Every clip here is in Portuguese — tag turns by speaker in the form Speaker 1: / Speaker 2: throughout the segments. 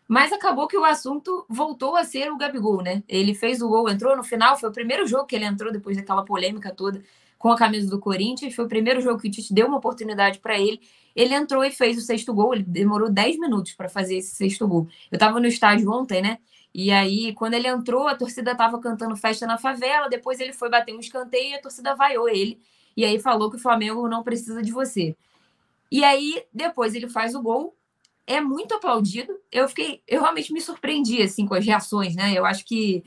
Speaker 1: Mas acabou que o assunto voltou a ser o Gabigol, né? Ele fez o gol, entrou no final, foi o primeiro jogo que ele entrou depois daquela polêmica toda com a camisa do Corinthians, foi o primeiro jogo que o Tite deu uma oportunidade para ele. Ele entrou e fez o sexto gol, ele demorou 10 minutos para fazer esse sexto gol. Eu estava no estádio ontem, né? E aí, quando ele entrou, a torcida estava cantando Festa na Favela, depois ele foi bater um escanteio e a torcida vaiou ele. E aí falou que o Flamengo não precisa de você. E aí, depois ele faz o gol, é muito aplaudido. Eu realmente me surpreendi assim com as reações, né? Eu acho que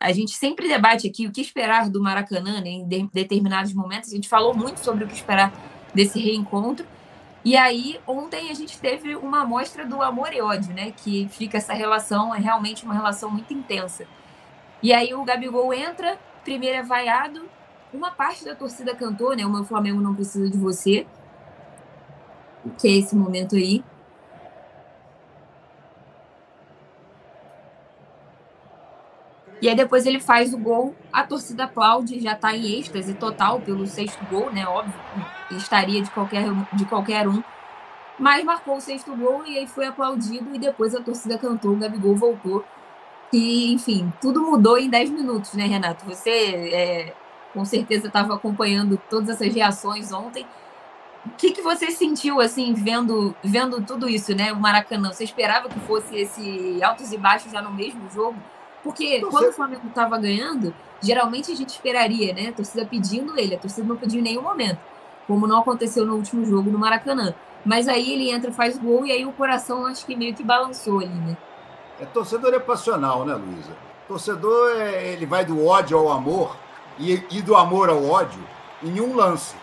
Speaker 1: a gente sempre debate aqui o que esperar do Maracanã, né? Em determinados momentos. A gente falou muito sobre o que esperar desse reencontro. E aí, ontem a gente teve uma amostra do amor e ódio, né? Que fica essa relação, é realmente uma relação muito intensa. E aí o Gabigol entra, primeiro é vaiado, uma parte da torcida cantou, né? O meu Flamengo não precisa de você, que é esse momento aí. E aí depois ele faz o gol, a torcida aplaude, já tá em êxtase total pelo sexto gol, né? Óbvio, estaria de qualquer um. Mas marcou o sexto gol e aí foi aplaudido e depois a torcida cantou, o Gabigol voltou. E, enfim, tudo mudou em 10 minutos, né, Renato? Você com certeza estava acompanhando todas essas reações ontem. O que você sentiu, assim, vendo tudo isso, né? O Maracanã, você esperava que fosse esse altos e baixos já no mesmo jogo? Porque quando o Flamengo estava ganhando, geralmente a gente esperaria, né? A torcida pedindo ele, a torcida não pediu em nenhum momento, como não aconteceu no último jogo no Maracanã. Mas aí ele entra, faz gol e aí o coração acho que meio que balançou ali, né?
Speaker 2: Torcedor é passional, né, Luísa? Torcedor, ele vai do ódio ao amor e do amor ao ódio em um lance.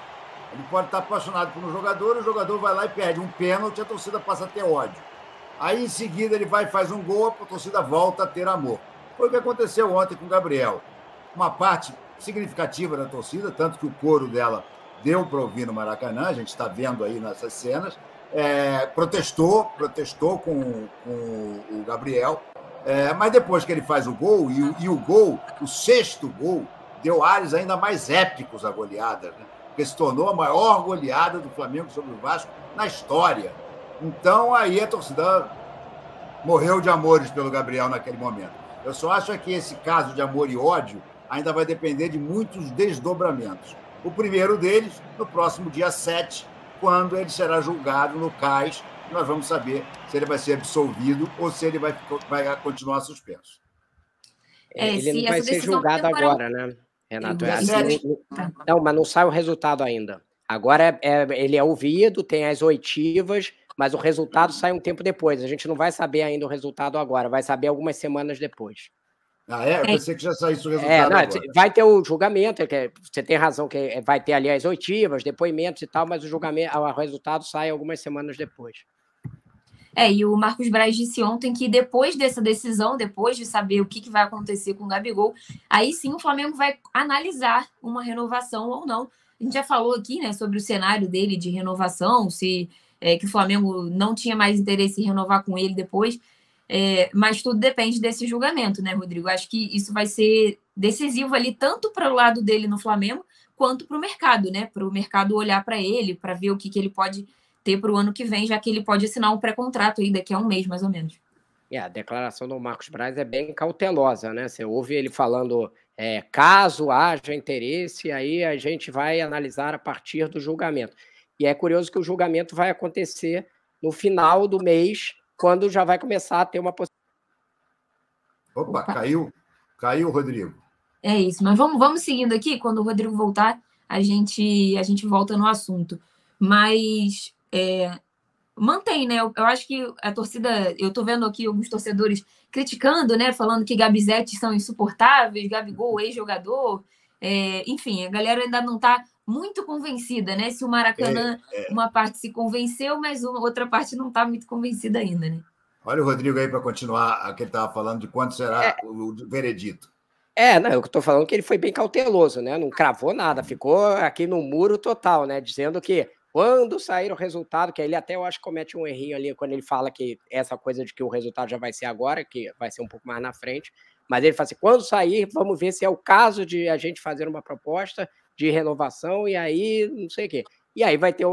Speaker 2: Ele pode estar apaixonado por um jogador, o jogador vai lá e perde um pênalti, a torcida passa a ter ódio. Aí, em seguida, ele vai e faz um gol, a torcida volta a ter amor. Foi o que aconteceu ontem com o Gabriel. Uma parte significativa da torcida, tanto que o coro dela deu para ouvir no Maracanã, a gente está vendo aí nessas cenas, protestou com o Gabriel, mas depois que ele faz o gol, e o gol, o sexto gol, deu ares ainda mais épicos à goleada, né? Porque se tornou a maior goleada do Flamengo sobre o Vasco na história. Então, aí a torcida morreu de amores pelo Gabriel naquele momento. Eu só acho que esse caso de amor e ódio ainda vai depender de muitos desdobramentos. O primeiro deles, no próximo dia 7, quando ele será julgado no CAIS, nós vamos saber se ele vai ser absolvido ou se ele vai continuar suspenso.
Speaker 3: Ele não vai ser julgado agora, né, Renato? Não, mas não sai o resultado ainda. Agora ele é ouvido, tem as oitivas, mas o resultado sai um tempo depois. A gente não vai saber ainda o resultado agora, vai saber algumas semanas depois.
Speaker 2: Ah, é? Eu pensei que já saísse o resultado agora.
Speaker 3: Vai ter o julgamento, você tem razão que vai ter ali as oitivas, depoimentos e tal, mas o resultado sai algumas semanas depois.
Speaker 1: E o Marcos Braz disse ontem que depois dessa decisão, depois de saber o que vai acontecer com o Gabigol, aí sim o Flamengo vai analisar uma renovação ou não. A gente já falou aqui, né, sobre o cenário dele de renovação, se que o Flamengo não tinha mais interesse em renovar com ele depois, mas tudo depende desse julgamento, né, Rodrigo? Acho que isso vai ser decisivo ali, tanto para o lado dele no Flamengo, quanto para o mercado, né? Para o mercado olhar para ele, para ver o que ele pode ter para o ano que vem, já que ele pode assinar um pré-contrato aí daqui a um mês, mais ou menos.
Speaker 3: A declaração do Marcos Braz é bem cautelosa, né? Você ouve ele falando, caso haja interesse, aí a gente vai analisar a partir do julgamento. E é curioso que o julgamento vai acontecer no final do mês, quando já vai começar a ter uma possibilidade.
Speaker 2: Opa, caiu, Rodrigo.
Speaker 1: É isso, mas vamos seguindo aqui, quando o Rodrigo voltar, a gente volta no assunto. Mas mantém, né? Eu acho que a torcida, eu tô vendo aqui alguns torcedores criticando, né? Falando que Gabizete são insuportáveis, Gabigol, ex-jogador. Enfim, a galera ainda não tá muito convencida, né? Se o Maracanã, uma parte se convenceu, mas outra parte não tá muito convencida ainda, né?
Speaker 2: Olha o Rodrigo aí para continuar o que ele estava falando de quando será o veredito.
Speaker 3: Não, eu estou falando que ele foi bem cauteloso, né? Não cravou nada, ficou aqui no muro total, né? Dizendo que quando sair o resultado, que ele até eu acho que comete um errinho ali quando ele fala que essa coisa de que o resultado já vai ser agora, que vai ser um pouco mais na frente, mas ele fala assim, quando sair, vamos ver se é o caso de a gente fazer uma proposta de renovação e aí não sei o quê. E aí vai ter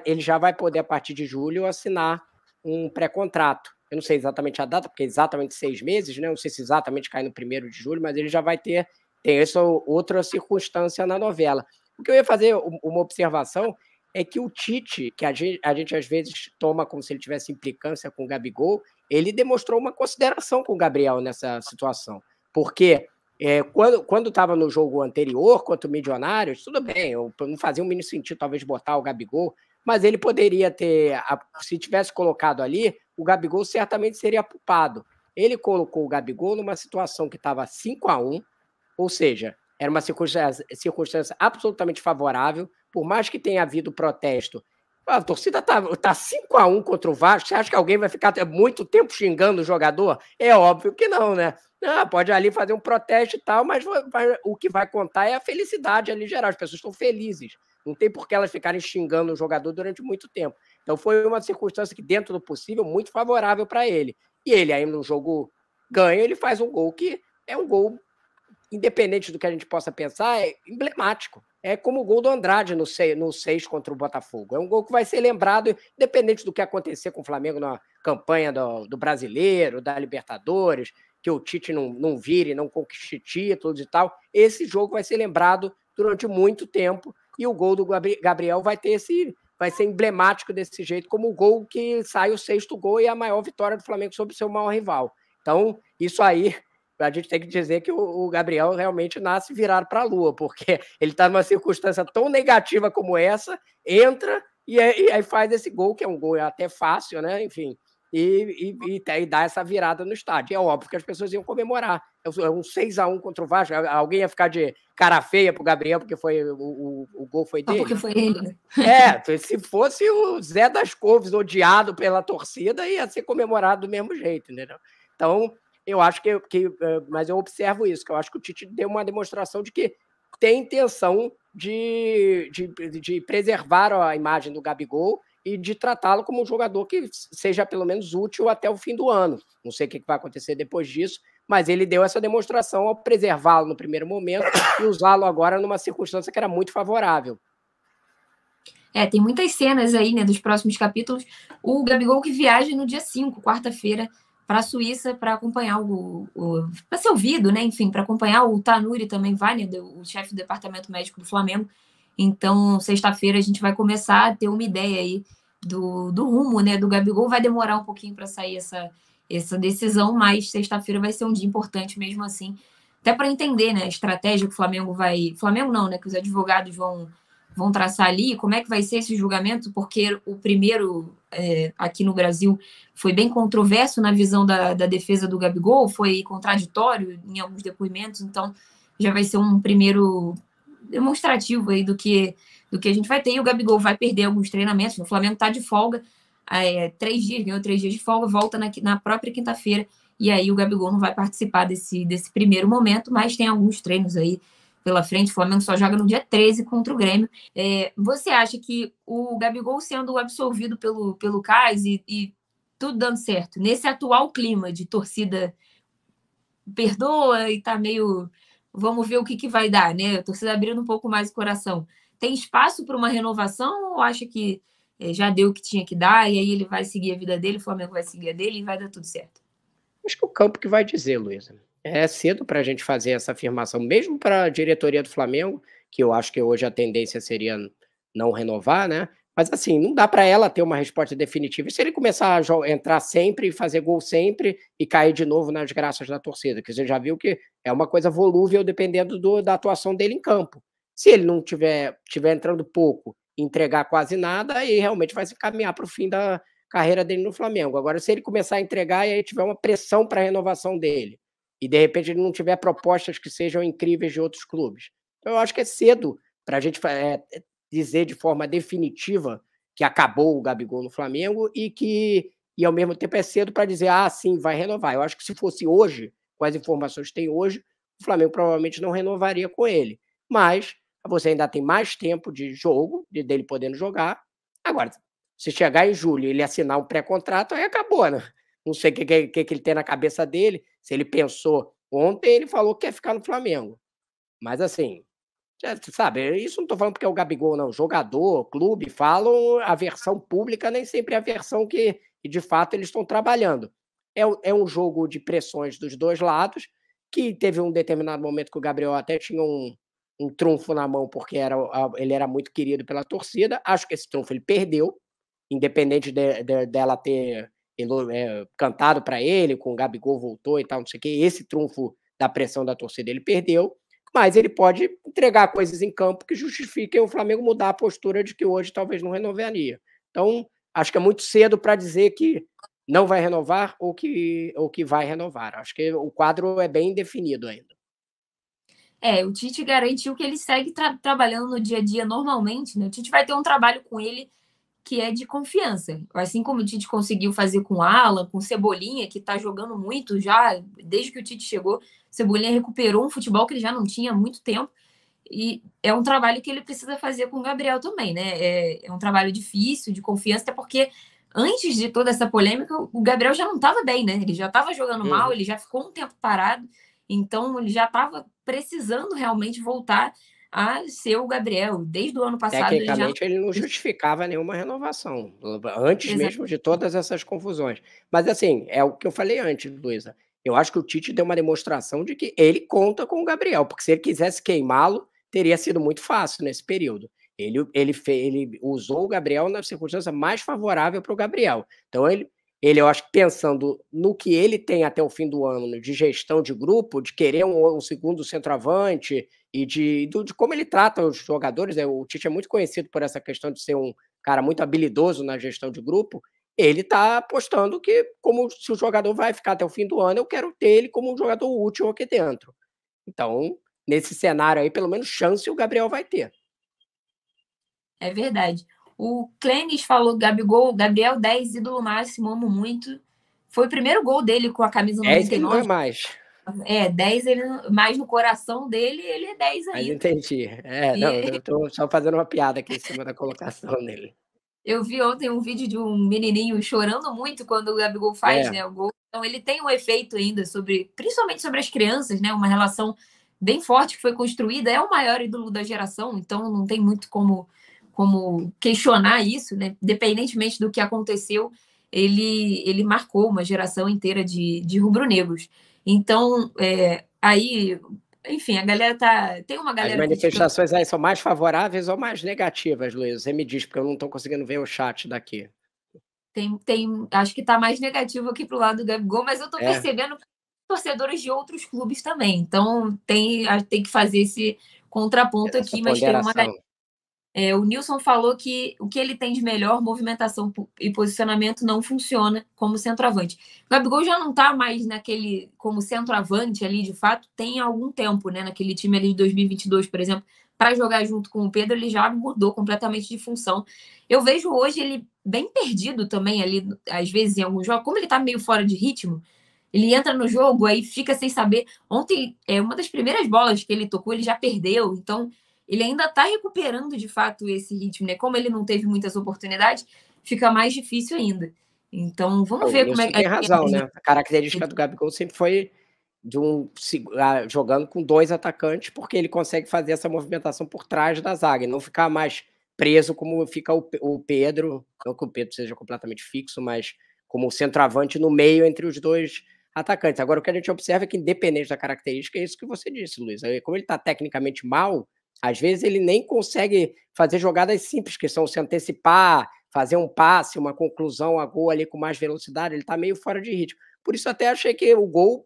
Speaker 3: ele já vai poder, a partir de julho, assinar um pré-contrato. Eu não sei exatamente a data, porque é exatamente 6 meses, né? Não sei se exatamente cai no 1º de julho, mas ele já vai ter, tem essa outra circunstância na novela. O que eu ia fazer, uma observação, é que o Tite, que a gente às vezes toma como se ele tivesse implicância com o Gabigol, ele demonstrou uma consideração com o Gabriel nessa situação. Porque quando estava no jogo anterior contra o Milionários, tudo bem, não fazia um mínimo sentido talvez botar o Gabigol, mas ele poderia ter, se tivesse colocado ali, o Gabigol certamente seria poupado. Ele colocou o Gabigol numa situação que estava 5-1, ou seja, era uma circunstância absolutamente favorável, por mais que tenha havido protesto. A torcida tá 5-1 contra o Vasco. Você acha que alguém vai ficar muito tempo xingando o jogador? É óbvio que não, né? Pode ali fazer um protesto e tal, mas o que vai contar é a felicidade ali geral. As pessoas estão felizes. Não tem por que elas ficarem xingando o jogador durante muito tempo. Então foi uma circunstância que, dentro do possível, muito favorável para ele. E ele aí no jogo ganha, ele faz um gol que é um gol, independente do que a gente possa pensar, é emblemático. É como o gol do Andrade no 6 contra o Botafogo. É um gol que vai ser lembrado, independente do que acontecer com o Flamengo na campanha do Brasileiro, da Libertadores, que o Tite não vire, não conquiste títulos e tal. Esse jogo vai ser lembrado durante muito tempo e o gol do Gabriel vai ser emblemático desse jeito, como o gol que sai o 6º gol e a maior vitória do Flamengo sobre o seu maior rival. Então, isso aí, a gente tem que dizer que o Gabriel realmente nasce virado para a lua, porque ele está numa circunstância tão negativa como essa, entra e aí faz esse gol, que é um gol até fácil, né? Enfim, e dá essa virada no estádio. É óbvio que as pessoas iam comemorar. É um 6-1 contra o Vasco. Alguém ia ficar de cara feia pro Gabriel, porque o gol foi dele?
Speaker 1: Só porque foi ele, né?
Speaker 3: Se fosse o Zé das Couves odiado pela torcida, ia ser comemorado do mesmo jeito, entendeu? Então, eu acho mas eu observo isso, que eu acho que o Tite deu uma demonstração de que tem intenção de preservar a imagem do Gabigol e de tratá-lo como um jogador que seja pelo menos útil até o fim do ano. Não sei o que vai acontecer depois disso, mas ele deu essa demonstração ao preservá-lo no primeiro momento e usá-lo agora numa circunstância que era muito favorável.
Speaker 1: Tem muitas cenas aí, né, dos próximos capítulos. O Gabigol que viaja no dia 5, quarta-feira, para a Suíça para acompanhar para ser ouvido, né? Enfim, para acompanhar o Tanuri também vai, né? O chefe do departamento médico do Flamengo. Então, sexta-feira a gente vai começar a ter uma ideia aí do rumo, né? Do Gabigol. Vai demorar um pouquinho para sair essa decisão, mas sexta-feira vai ser um dia importante mesmo assim. Até para entender, né? A estratégia que o Flamengo vai. Flamengo não, né? Que os advogados vão traçar ali, como é que vai ser esse julgamento, porque o primeiro aqui no Brasil foi bem controverso na visão da defesa do Gabigol, foi contraditório em alguns depoimentos, então já vai ser um primeiro demonstrativo aí do que a gente vai ter, e o Gabigol vai perder alguns treinamentos, o Flamengo está de folga, 3 dias, ganhou 3 dias de folga, volta na própria quinta-feira, e aí o Gabigol não vai participar desse primeiro momento, mas tem alguns treinos aí pela frente, o Flamengo só joga no dia 13 contra o Grêmio. Você acha que o Gabigol sendo absolvido pelo CAS e tudo dando certo, nesse atual clima de torcida perdoa e tá meio... Vamos ver o que vai dar, né? A torcida abrindo um pouco mais o coração. Tem espaço para uma renovação ou acha que já deu o que tinha que dar e aí ele vai seguir a vida dele, o Flamengo vai seguir a dele e vai dar tudo certo?
Speaker 3: Acho que o campo que vai dizer, Luísa. É cedo para a gente fazer essa afirmação, mesmo para a diretoria do Flamengo, que eu acho que hoje a tendência seria não renovar, né? Mas assim, não dá para ela ter uma resposta definitiva. E se ele começar a entrar sempre, fazer gol sempre e cair de novo nas graças da torcida, que você já viu que é uma coisa volúvel dependendo da atuação dele em campo. Se ele não tiver entrando pouco, entregar quase nada, aí realmente vai se encaminhar para o fim da carreira dele no Flamengo. Agora, se ele começar a entregar e aí tiver uma pressão para a renovação dele, e de repente ele não tiver propostas que sejam incríveis de outros clubes. Então eu acho que é cedo para a gente dizer de forma definitiva que acabou o Gabigol no Flamengo e ao mesmo tempo é cedo para dizer, sim, vai renovar. Eu acho que se fosse hoje, com as informações que tem hoje, o Flamengo provavelmente não renovaria com ele. Mas você ainda tem mais tempo de jogo, dele podendo jogar. Agora, se chegar em julho e ele assinar um pré-contrato, aí acabou, né? Não sei o que ele tem na cabeça dele. Se ele pensou ontem, ele falou que quer ficar no Flamengo. Mas assim, sabe, isso não estou falando porque é o Gabigol, não. Jogador, clube, falam a versão pública, nem sempre é a versão que e de fato eles estão trabalhando. É um jogo de pressões dos dois lados, que teve um determinado momento que o Gabriel até tinha um trunfo na mão, porque ele era muito querido pela torcida. Acho que esse trunfo ele perdeu, independente dela ter cantado para ele, com o Gabigol voltou e tal, não sei o quê. Esse trunfo da pressão da torcida ele perdeu, mas ele pode entregar coisas em campo que justifiquem o Flamengo mudar a postura de que hoje talvez não renovaria. Então, acho que é muito cedo para dizer que não vai renovar ou que vai renovar. Acho que o quadro é bem definido ainda.
Speaker 1: O Tite garantiu que ele segue trabalhando no dia a dia normalmente, né? O Tite vai ter um trabalho com ele que é de confiança. Assim como o Tite conseguiu fazer com o Alan, com o Cebolinha, que tá jogando muito já, desde que o Tite chegou, Cebolinha recuperou um futebol que ele já não tinha há muito tempo, e é um trabalho que ele precisa fazer com o Gabriel também, né? É um trabalho difícil, de confiança, até porque antes de toda essa polêmica, o Gabriel já não estava bem, né? Ele já estava jogando mal, ele já ficou um tempo parado, então ele já estava precisando realmente voltar a ser o Gabriel. Desde o ano passado
Speaker 3: Tecnicamente, ele não justificava nenhuma renovação, antes mesmo de todas essas confusões. Mas, assim, é o que eu falei antes, Luísa. Eu acho que o Tite deu uma demonstração de que ele conta com o Gabriel, porque se ele quisesse queimá-lo, teria sido muito fácil nesse período. Ele usou o Gabriel na circunstância mais favorável para o Gabriel. Então, eu acho que pensando no que ele tem até o fim do ano de gestão de grupo, de querer um segundo centroavante e de como ele trata os jogadores, o Tite é muito conhecido por essa questão de ser um cara muito habilidoso na gestão de grupo, ele está apostando que, como se o jogador vai ficar até o fim do ano, eu quero ter ele como um jogador útil aqui dentro. Então, nesse cenário aí, pelo menos chance o Gabriel vai ter.
Speaker 1: É verdade. O Clênis falou Gabigol, Gabriel 10, ídolo máximo, amo muito. Foi o primeiro gol dele com a camisa
Speaker 3: 10 ele não é
Speaker 1: 99.
Speaker 3: mais.
Speaker 1: 10, ele, mais no coração dele, ele é 10
Speaker 3: Mas
Speaker 1: ainda.
Speaker 3: entendi. Não, eu tô só fazendo uma piada aqui em cima da colocação dele.
Speaker 1: Eu vi ontem um vídeo de um menininho chorando muito quando o Gabigol faz, né, o gol. Então ele tem um efeito ainda principalmente sobre as crianças, né, uma relação bem forte que foi construída. É o maior ídolo da geração, então não tem muito como questionar isso, né? Independentemente do que aconteceu, ele marcou uma geração inteira de rubro-negros. Então, aí, enfim, a galera tem uma galera
Speaker 3: As manifestações aí são mais favoráveis ou mais negativas, Luiz? Você me diz, porque eu não estou conseguindo ver o chat daqui.
Speaker 1: Acho que está mais negativo aqui pro lado do Gabigol, mas eu estou percebendo torcedores de outros clubes também. Então tem que fazer esse contraponto aqui, mas tem uma galera. O Nilson falou que o que ele tem de melhor, movimentação e posicionamento, não funciona como centroavante. O Gabigol já não está mais naquele como centroavante ali, de fato, tem algum tempo, né? Naquele time ali de 2022, por exemplo, para jogar junto com o Pedro, ele já mudou completamente de função. Eu vejo hoje ele bem perdido também ali, às vezes, em alguns jogos. Como ele está meio fora de ritmo, ele entra no jogo, aí fica sem saber. Ontem, uma das primeiras bolas que ele tocou, ele já perdeu, então ele ainda está recuperando de fato esse ritmo, né? Como ele não teve muitas oportunidades, fica mais difícil ainda. Então, vamos ver como é que.
Speaker 3: Tem razão, né? A característica do Gabigol sempre foi jogando com 2 atacantes, porque ele consegue fazer essa movimentação por trás da zaga e não ficar mais preso como fica o Pedro. Não que o Pedro seja completamente fixo, mas como centroavante no meio entre os dois atacantes. Agora, o que a gente observa é que, independente da característica, é isso que você disse, Luiz. Como ele está tecnicamente mal, às vezes ele nem consegue fazer jogadas simples, que são se antecipar, fazer um passe, uma conclusão a gol ali com mais velocidade, ele está meio fora de ritmo. Por isso até achei que o gol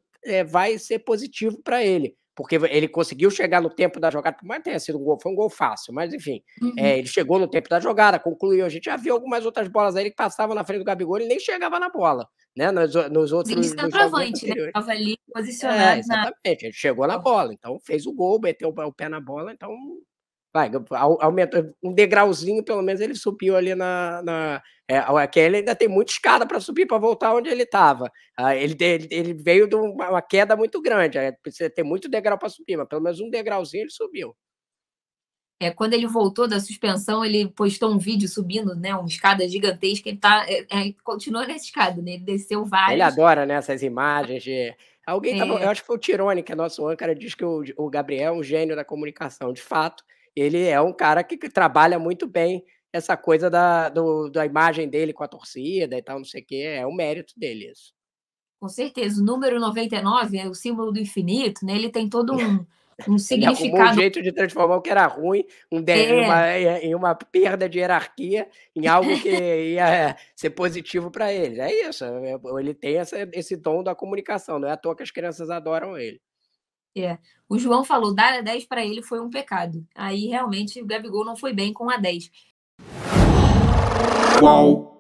Speaker 3: vai ser positivo para ele, porque ele conseguiu chegar no tempo da jogada, por mais que tenha sido um gol, foi um gol fácil, mas enfim, ele chegou no tempo da jogada, concluiu. A gente já viu algumas outras bolas aí que passavam na frente do Gabigol, ele nem chegava na bola, né? Nos outros
Speaker 1: centroavante, né? Estava ali posicionado.
Speaker 3: Exatamente, ele chegou na bola, então fez o gol, meteu o pé na bola, então aumentou um degrauzinho, pelo menos ele subiu ali ele ainda tem muita escada para subir, para voltar onde ele estava. Ele veio de uma queda muito grande, precisa ter muito degrau para subir, mas pelo menos um degrauzinho ele subiu.
Speaker 1: Quando ele voltou da suspensão, ele postou um vídeo subindo, né, uma escada gigantesca. Ele continua nessa escada, né? Ele desceu vários.
Speaker 3: Ele adora, né, essas imagens de... eu acho que foi o Tirone, que é nosso âncora, diz que o Gabriel é um gênio da comunicação. De fato, ele é um cara que trabalha muito bem essa coisa da imagem dele com a torcida e tal, não sei o quê, é o mérito dele isso.
Speaker 1: Com certeza, o número 99 é o símbolo do infinito, né? Ele tem todo um
Speaker 3: Ele arrumou um
Speaker 1: significado.
Speaker 3: jeito de transformar o que era ruim em uma perda de hierarquia, em algo que ia ser positivo para ele. É isso, ele tem esse dom da comunicação, não é à toa que as crianças adoram ele.
Speaker 1: O João falou, dar a 10 para ele foi um pecado. Aí realmente o Gabigol não foi bem com a 10.
Speaker 4: Qual?